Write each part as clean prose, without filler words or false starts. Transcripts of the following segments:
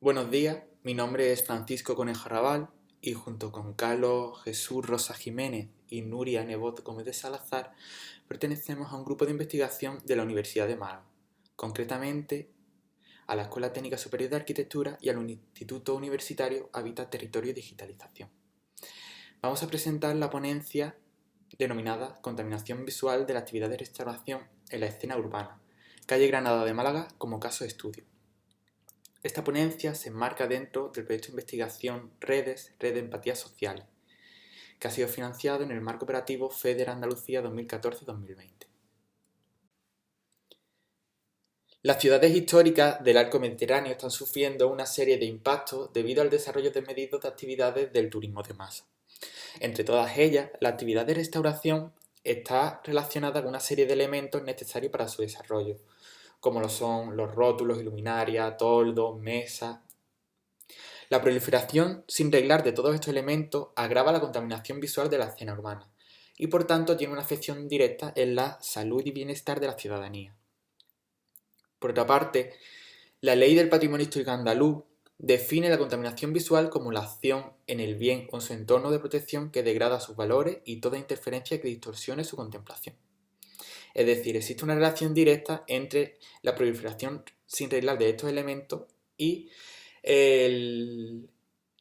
Buenos días, mi nombre es Francisco Conejo Raval y junto con Carlos Jesús Rosa Jiménez y Nuria Nebot Gómez de Salazar pertenecemos a un grupo de investigación de la Universidad de Málaga, concretamente a la Escuela Técnica Superior de Arquitectura y al Instituto Universitario Hábitat, Territorio y Digitalización. Vamos a presentar la ponencia denominada Contaminación visual de la actividad de restauración en la escena urbana, calle Granada de Málaga como caso de estudio. Esta ponencia se enmarca dentro del proyecto de investigación Redes, Red de Empatía Social, que ha sido financiado en el marco operativo FEDER Andalucía 2014-2020. Las ciudades históricas del arco mediterráneo están sufriendo una serie de impactos debido al desarrollo desmedido de actividades del turismo de masa. Entre todas ellas, la actividad de restauración está relacionada con una serie de elementos necesarios para su desarrollo, como lo son los rótulos, iluminarias, toldos, mesas. La proliferación sin reglar de todos estos elementos agrava la contaminación visual de la escena urbana y por tanto tiene una afección directa en la salud y bienestar de la ciudadanía. Por otra parte, la Ley del Patrimonio Histórico Andaluz define la contaminación visual como la acción en el bien o en su entorno de protección que degrada sus valores y toda interferencia que distorsione su contemplación. Es decir, existe una relación directa entre la proliferación sin reglar de estos elementos y el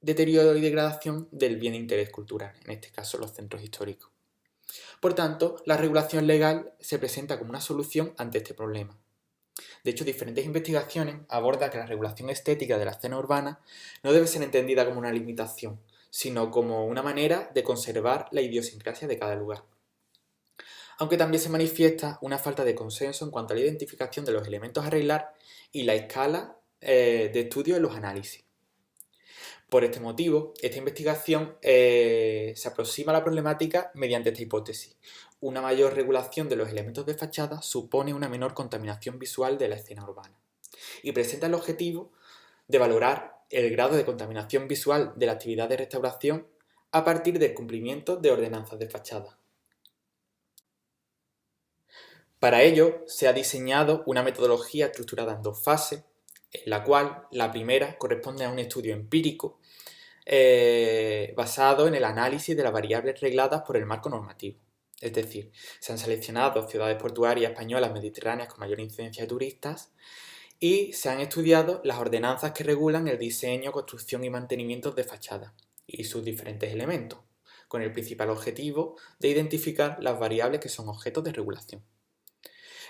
deterioro y degradación del bien de interés cultural, en este caso los centros históricos. Por tanto, la regulación legal se presenta como una solución ante este problema. De hecho, diferentes investigaciones abordan que la regulación estética de la escena urbana no debe ser entendida como una limitación, sino como una manera de conservar la idiosincrasia de cada lugar. Aunque también se manifiesta una falta de consenso en cuanto a la identificación de los elementos a arreglar y la escala de estudio en los análisis. Por este motivo, esta investigación se aproxima a la problemática mediante esta hipótesis. Una mayor regulación de los elementos de fachada supone una menor contaminación visual de la escena urbana y presenta el objetivo de valorar el grado de contaminación visual de la actividad de restauración a partir del cumplimiento de ordenanzas de fachada. Para ello, se ha diseñado una metodología estructurada en dos fases, en la cual la primera corresponde a un estudio empírico basado en el análisis de las variables regladas por el marco normativo. Es decir, se han seleccionado ciudades portuarias españolas mediterráneas con mayor incidencia de turistas y se han estudiado las ordenanzas que regulan el diseño, construcción y mantenimiento de fachadas y sus diferentes elementos, con el principal objetivo de identificar las variables que son objetos de regulación.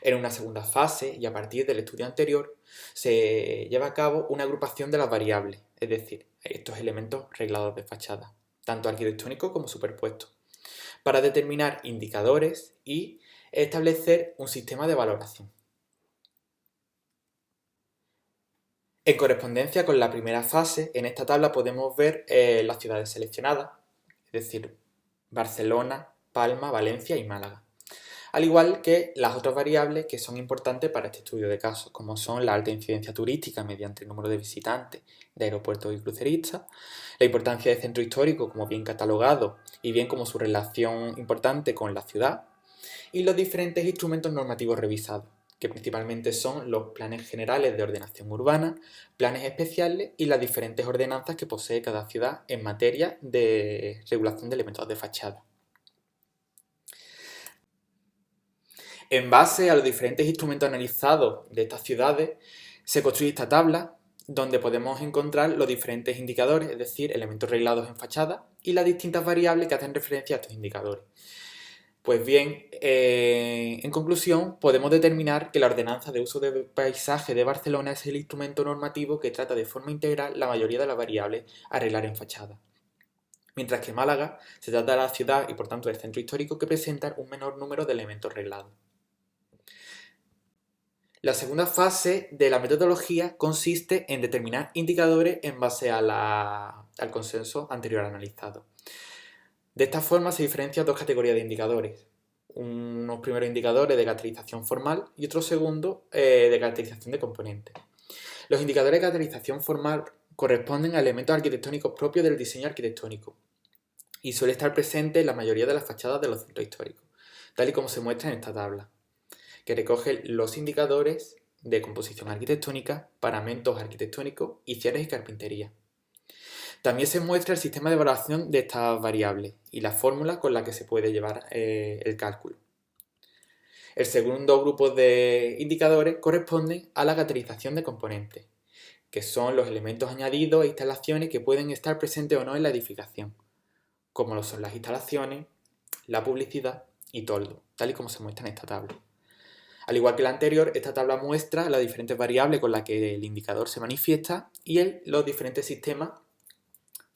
En una segunda fase, y a partir del estudio anterior, se lleva a cabo una agrupación de las variables, es decir, estos elementos reglados de fachada, tanto arquitectónicos como superpuestos, para determinar indicadores y establecer un sistema de valoración. En correspondencia con la primera fase, en esta tabla podemos ver las ciudades seleccionadas, es decir, Barcelona, Palma, Valencia y Málaga. Al igual que las otras variables que son importantes para este estudio de casos, como son la alta incidencia turística mediante el número de visitantes de aeropuertos y cruceristas, la importancia del centro histórico como bien catalogado y bien como su relación importante con la ciudad, y los diferentes instrumentos normativos revisados, que principalmente son los planes generales de ordenación urbana, planes especiales y las diferentes ordenanzas que posee cada ciudad en materia de regulación de elementos de fachada. En base a los diferentes instrumentos analizados de estas ciudades, se construye esta tabla donde podemos encontrar los diferentes indicadores, es decir, elementos reglados en fachada y las distintas variables que hacen referencia a estos indicadores. Pues bien, en conclusión, podemos determinar que la Ordenanza de Uso de Paisaje de Barcelona es el instrumento normativo que trata de forma integral la mayoría de las variables a arreglar en fachada. Mientras que Málaga se trata de la ciudad y por tanto del centro histórico que presentan un menor número de elementos reglados. La segunda fase de la metodología consiste en determinar indicadores en base al consenso anterior analizado. De esta forma se diferencian dos categorías de indicadores. Unos primeros indicadores de caracterización formal y otro segundo de caracterización de componentes. Los indicadores de caracterización formal corresponden a elementos arquitectónicos propios del diseño arquitectónico y suele estar presente en la mayoría de las fachadas de los centros históricos, tal y como se muestra en esta tabla, que recoge los indicadores de composición arquitectónica, paramentos arquitectónicos y cierres y carpintería. También se muestra el sistema de evaluación de estas variables y la fórmula con la que se puede llevar el cálculo. El segundo grupo de indicadores corresponde a la caracterización de componentes, que son los elementos añadidos e instalaciones que pueden estar presentes o no en la edificación, como lo son las instalaciones, la publicidad y toldo, tal y como se muestra en esta tabla. Al igual que la anterior, esta tabla muestra las diferentes variables con las que el indicador se manifiesta y los diferentes sistemas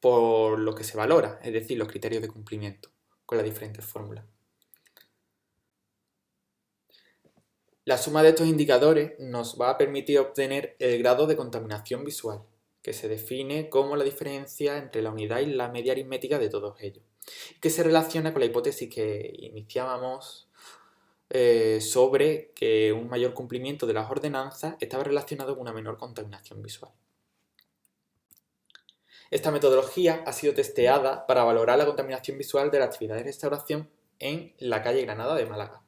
por los que se valora, es decir, los criterios de cumplimiento, con las diferentes fórmulas. La suma de estos indicadores nos va a permitir obtener el grado de contaminación visual, que se define como la diferencia entre la unidad y la media aritmética de todos ellos, que se relaciona con la hipótesis que iniciábamos sobre que un mayor cumplimiento de las ordenanzas estaba relacionado con una menor contaminación visual. Esta metodología ha sido testeada para valorar la contaminación visual de la actividad de restauración en la calle Granada de Málaga,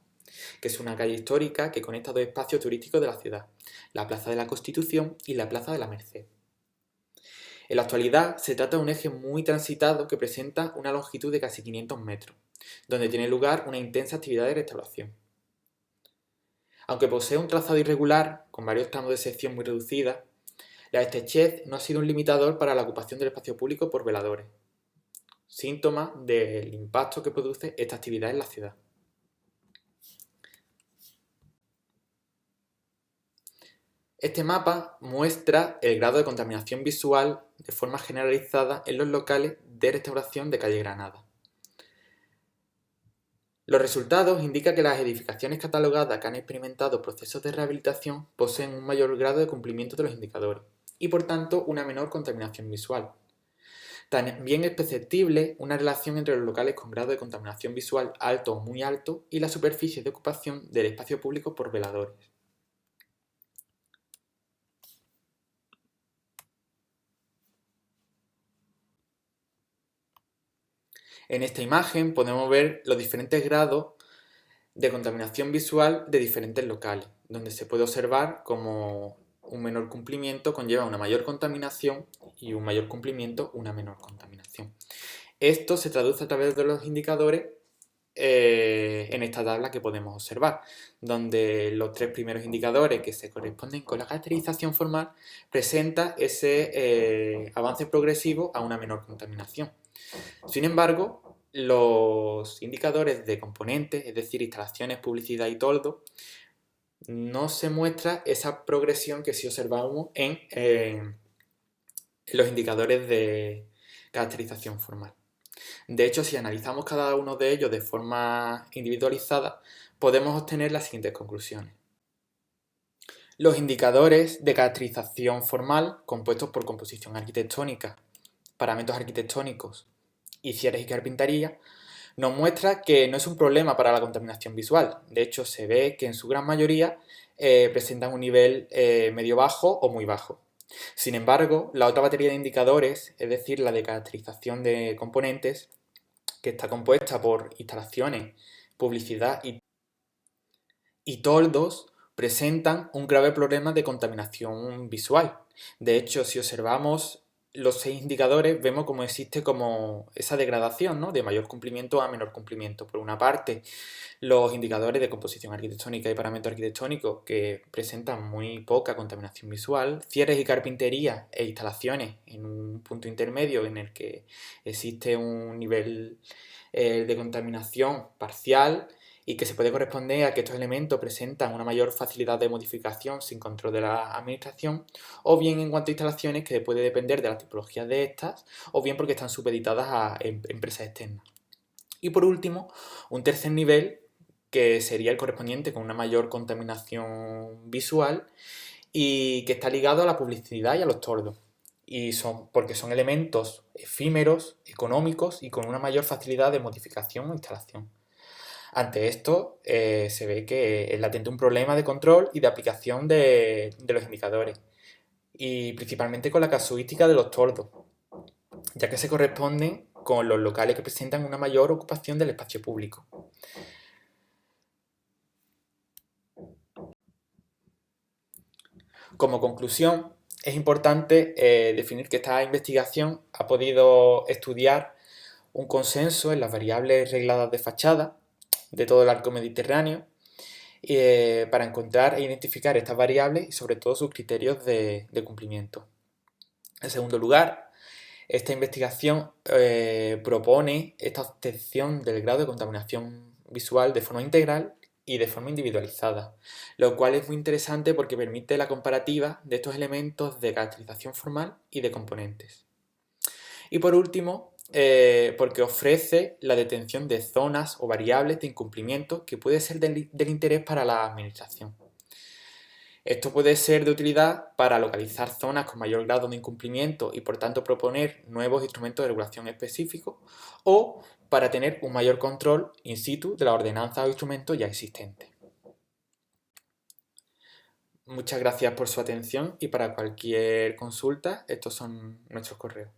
que es una calle histórica que conecta dos espacios turísticos de la ciudad, la Plaza de la Constitución y la Plaza de la Merced. En la actualidad se trata de un eje muy transitado que presenta una longitud de casi 500 metros, donde tiene lugar una intensa actividad de restauración. Aunque posee un trazado irregular, con varios tramos de sección muy reducida, la estrechez no ha sido un limitador para la ocupación del espacio público por veladores, síntoma del impacto que produce esta actividad en la ciudad. Este mapa muestra el grado de contaminación visual de forma generalizada en los locales de restauración de calle Granada. Los resultados indican que las edificaciones catalogadas que han experimentado procesos de rehabilitación poseen un mayor grado de cumplimiento de los indicadores y por tanto una menor contaminación visual. También es perceptible una relación entre los locales con grado de contaminación visual alto o muy alto y la superficie de ocupación del espacio público por veladores. En esta imagen podemos ver los diferentes grados de contaminación visual de diferentes locales, donde se puede observar cómo un menor cumplimiento conlleva una mayor contaminación y un mayor cumplimiento una menor contaminación. Esto se traduce a través de los indicadores en esta tabla que podemos observar, donde los tres primeros indicadores que se corresponden con la caracterización formal presentan ese avance progresivo a una menor contaminación. Sin embargo, los indicadores de componentes, es decir, instalaciones, publicidad y toldo, no se muestra esa progresión que sí observamos en los indicadores de caracterización formal. De hecho, si analizamos cada uno de ellos de forma individualizada, podemos obtener las siguientes conclusiones. Los indicadores de caracterización formal, compuestos por composición arquitectónica, parámetros arquitectónicos y cierres y carpintería, nos muestra que no es un problema para la contaminación visual. De hecho, se ve que en su gran mayoría presentan un nivel medio-bajo o muy bajo. Sin embargo, la otra batería de indicadores, es decir, la de caracterización de componentes, que está compuesta por instalaciones, publicidad y toldos, presentan un grave problema de contaminación visual. De hecho, si observamos los 6 indicadores, vemos cómo existe como esa degradación, ¿no?, de mayor cumplimiento a menor cumplimiento. Por una parte, los indicadores de composición arquitectónica y parámetros arquitectónicos que presentan muy poca contaminación visual, cierres y carpintería e instalaciones en un punto intermedio en el que existe un nivel de contaminación parcial y que se puede corresponder a que estos elementos presentan una mayor facilidad de modificación sin control de la administración, o bien en cuanto a instalaciones que puede depender de la tipología de estas, o bien porque están supeditadas a empresas externas. Y por último, un tercer nivel que sería el correspondiente con una mayor contaminación visual y que está ligado a la publicidad y a los toldos. Porque son elementos efímeros, económicos y con una mayor facilidad de modificación o instalación. Ante esto, se ve que es latente un problema de control y de aplicación de los indicadores, y principalmente con la casuística de los toldos, ya que se corresponden con los locales que presentan una mayor ocupación del espacio público. Como conclusión, es importante definir que esta investigación ha podido estudiar un consenso en las variables regladas de fachada de todo el arco mediterráneo para encontrar e identificar estas variables y sobre todo sus criterios de cumplimiento. En segundo lugar, esta investigación propone esta obtención del grado de contaminación visual de forma integral y de forma individualizada, lo cual es muy interesante porque permite la comparativa de estos elementos de caracterización formal y de componentes. Y por último, porque ofrece la detención de zonas o variables de incumplimiento que puede ser del interés para la administración. Esto puede ser de utilidad para localizar zonas con mayor grado de incumplimiento y por tanto proponer nuevos instrumentos de regulación específicos o para tener un mayor control in situ de la ordenanza o instrumentos ya existentes. Muchas gracias por su atención y para cualquier consulta estos son nuestros correos.